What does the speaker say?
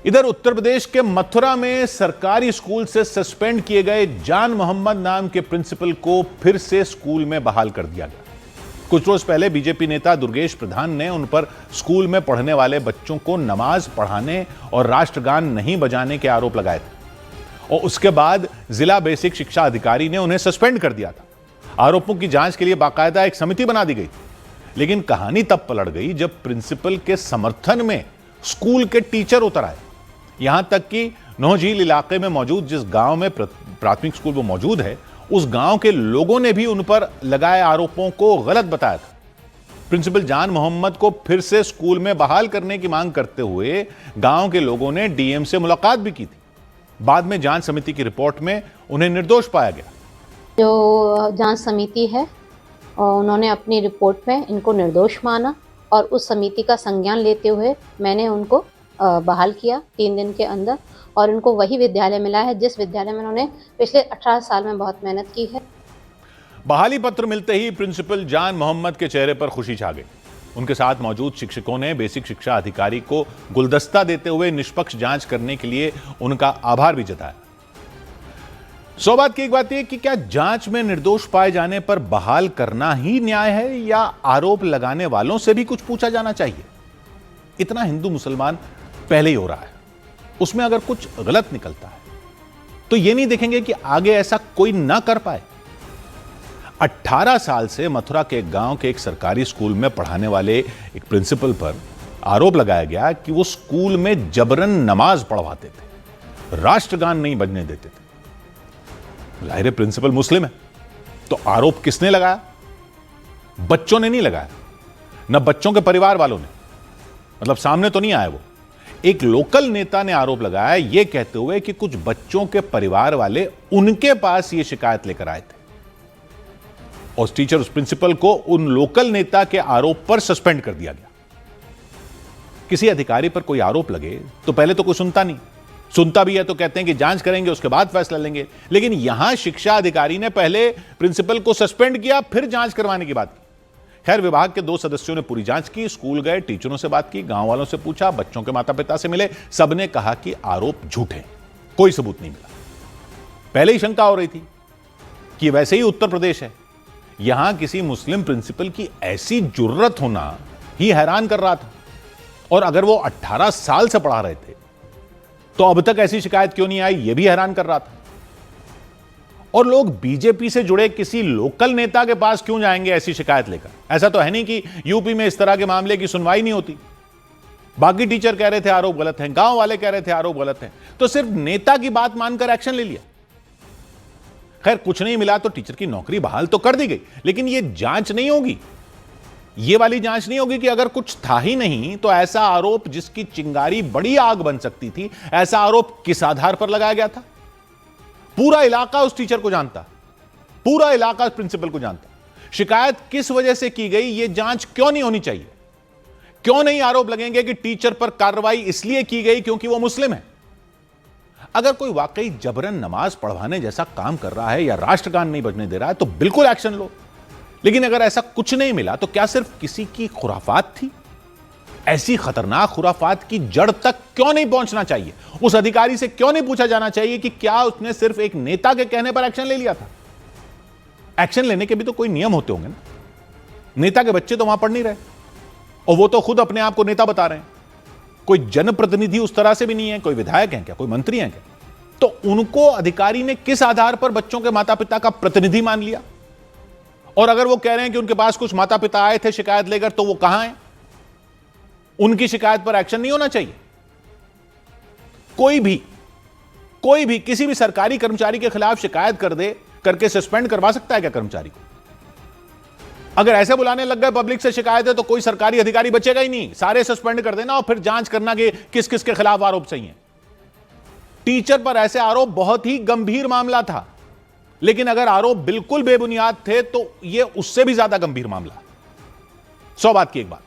इधर उत्तर प्रदेश के मथुरा में सरकारी स्कूल से सस्पेंड किए गए जान मोहम्मद नाम के प्रिंसिपल को फिर से स्कूल में बहाल कर दिया गया। कुछ रोज पहले बीजेपी नेता दुर्गेश प्रधान ने उन पर स्कूल में पढ़ने वाले बच्चों को नमाज पढ़ाने और राष्ट्रगान नहीं बजाने के आरोप लगाए थे और उसके बाद जिला बेसिक शिक्षा अधिकारी ने उन्हें सस्पेंड कर दिया था। आरोपों की जांच के लिए बाकायदा एक समिति बना दी गई, लेकिन कहानी तब पलट गई जब प्रिंसिपल के समर्थन में स्कूल के टीचर उतर आए। यहां तक कि नौझील इलाके में मौजूद जिस गांव में प्राथमिक स्कूल वो मौजूद है, उस गांव के लोगों ने भी उन पर लगाए आरोपों को गलत बताया था। प्रिंसिपल जान मोहम्मद को फिर से स्कूल में बहाल करने की मांग करते हुए गांव के लोगों ने डीएम से मुलाकात भी की थी। बाद में जांच समिति की रिपोर्ट में उन्हें निर्दोष पाया गया। जो जांच समिति है उन्होंने अपनी रिपोर्ट में इनको निर्दोष माना और उस समिति का संज्ञान लेते हुए मैंने उनको बहाल किया 3 दिन के अंदर और इनको वही विद्यालय मिला है जिस विद्यालय में उन्होंने पिछले 18 साल में बहुत मेहनत की है। बहाली पत्र मिलते ही प्रिंसिपल जान मोहम्मद के चेहरे पर खुशी छा गई। उनके साथ मौजूद शिक्षकों ने बेसिक शिक्षा अधिकारी को गुलदस्ता देते हुए निष्पक्ष जांच करने के लिए उनका आभार भी जताया। सौ बात की एक बात यह कि क्या जांच में निर्दोष पाए जाने पर बहाल करना ही न्याय है या आरोप लगाने वालों से भी कुछ पूछा जाना चाहिए? इतना हिंदू मुसलमान पहले ही हो रहा है, उसमें अगर कुछ गलत निकलता है तो यह नहीं देखेंगे कि आगे ऐसा कोई ना कर पाए। 18 साल से मथुरा के गांव के एक सरकारी स्कूल में पढ़ाने वाले एक प्रिंसिपल पर आरोप लगाया गया कि वो स्कूल में जबरन नमाज पढ़वाते थे, राष्ट्रगान नहीं बजने देते थे। जाहिर है प्रिंसिपल मुस्लिम है, तो आरोप किसने लगाया? बच्चों ने नहीं लगाया, न बच्चों के परिवार वालों ने, मतलब सामने तो नहीं आया वो। एक लोकल नेता ने आरोप लगाया यह कहते हुए कि कुछ बच्चों के परिवार वाले उनके पास यह शिकायत लेकर आए थे और टीचर उस प्रिंसिपल को उन लोकल नेता के आरोप पर सस्पेंड कर दिया गया। किसी अधिकारी पर कोई आरोप लगे तो पहले तो कोई सुनता नहीं, सुनता भी है तो कहते हैं कि जांच करेंगे उसके बाद फैसला लेंगे, लेकिन यहां शिक्षा अधिकारी ने पहले प्रिंसिपल को सस्पेंड किया फिर जांच करवाने की बात की। खैर, विभाग के 2 सदस्यों ने पूरी जांच की, स्कूल गए, टीचरों से बात की, गांव वालों से पूछा, बच्चों के माता पिता से मिले, सबने कहा कि आरोप झूठे हैं, कोई सबूत नहीं मिला। पहले ही शंका हो रही थी कि वैसे ही उत्तर प्रदेश है, यहां किसी मुस्लिम प्रिंसिपल की ऐसी जुर्रत होना ही हैरान कर रहा था। और अगर वो 18 साल से पढ़ा रहे थे तो अब तक ऐसी शिकायत क्यों नहीं आई, यह भी हैरान कर रहा था। और लोग बीजेपी से जुड़े किसी लोकल नेता के पास क्यों जाएंगे ऐसी शिकायत लेकर? ऐसा तो है नहीं कि यूपी में इस तरह के मामले की सुनवाई नहीं होती। बाकी टीचर कह रहे थे आरोप गलत हैं, गांव वाले कह रहे थे आरोप गलत हैं, तो सिर्फ नेता की बात मानकर एक्शन ले लिया। खैर, कुछ नहीं मिला तो टीचर की नौकरी बहाल तो कर दी गई, लेकिन यह जांच नहीं होगी, यह वाली जांच नहीं होगी कि अगर कुछ था ही नहीं तो ऐसा आरोप जिसकी चिंगारी बड़ी आग बन सकती थी, ऐसा आरोप किस आधार पर लगाया गया था? पूरा इलाका उस टीचर को जानता, पूरा इलाका उस प्रिंसिपल को जानता। शिकायत किस वजह से की गई, यह जांच क्यों नहीं होनी चाहिए? क्यों नहीं आरोप लगेंगे कि टीचर पर कार्रवाई इसलिए की गई क्योंकि वो मुस्लिम है? अगर कोई वाकई जबरन नमाज पढ़वाने जैसा काम कर रहा है या राष्ट्रगान नहीं बजने दे रहा है तो बिल्कुल एक्शन लो, लेकिन अगर ऐसा कुछ नहीं मिला तो क्या सिर्फ किसी की खुराफात थी? ऐसी खतरनाक खुराफात की जड़ तक क्यों नहीं पहुंचना चाहिए? उस अधिकारी से क्यों नहीं पूछा जाना चाहिए कि क्या उसने सिर्फ एक नेता के कहने पर एक्शन ले लिया था? एक्शन लेने के भी तो कोई नियम होते होंगे ना। नेता के बच्चे तो वहां पढ़ नहीं रहे और वो तो खुद अपने आप को नेता बता रहे हैं। कोई जनप्रतिनिधि उस तरह से भी नहीं है, कोई विधायक है क्या, कोई मंत्री है क्या? तो उनको अधिकारी ने किस आधार पर बच्चों के माता पिता का प्रतिनिधि मान लिया? और अगर वो कह रहे हैं कि उनके पास कुछ माता पिता आए थे शिकायत लेकर, तो वो कहां हैं? उनकी शिकायत पर एक्शन नहीं होना चाहिए? कोई भी किसी भी सरकारी कर्मचारी के खिलाफ शिकायत कर दे करके सस्पेंड करवा सकता है क्या कर्मचारी को? अगर ऐसे बुलाने लग गए पब्लिक से शिकायत है तो कोई सरकारी अधिकारी बचेगा ही नहीं, सारे सस्पेंड कर देना और फिर जांच करना कि किस किस के खिलाफ आरोप सही है। टीचर पर ऐसे आरोप बहुत ही गंभीर मामला था, लेकिन अगर आरोप बिल्कुल बेबुनियाद थे तो यह उससे भी ज्यादा गंभीर मामला। 100 बात की एक बात।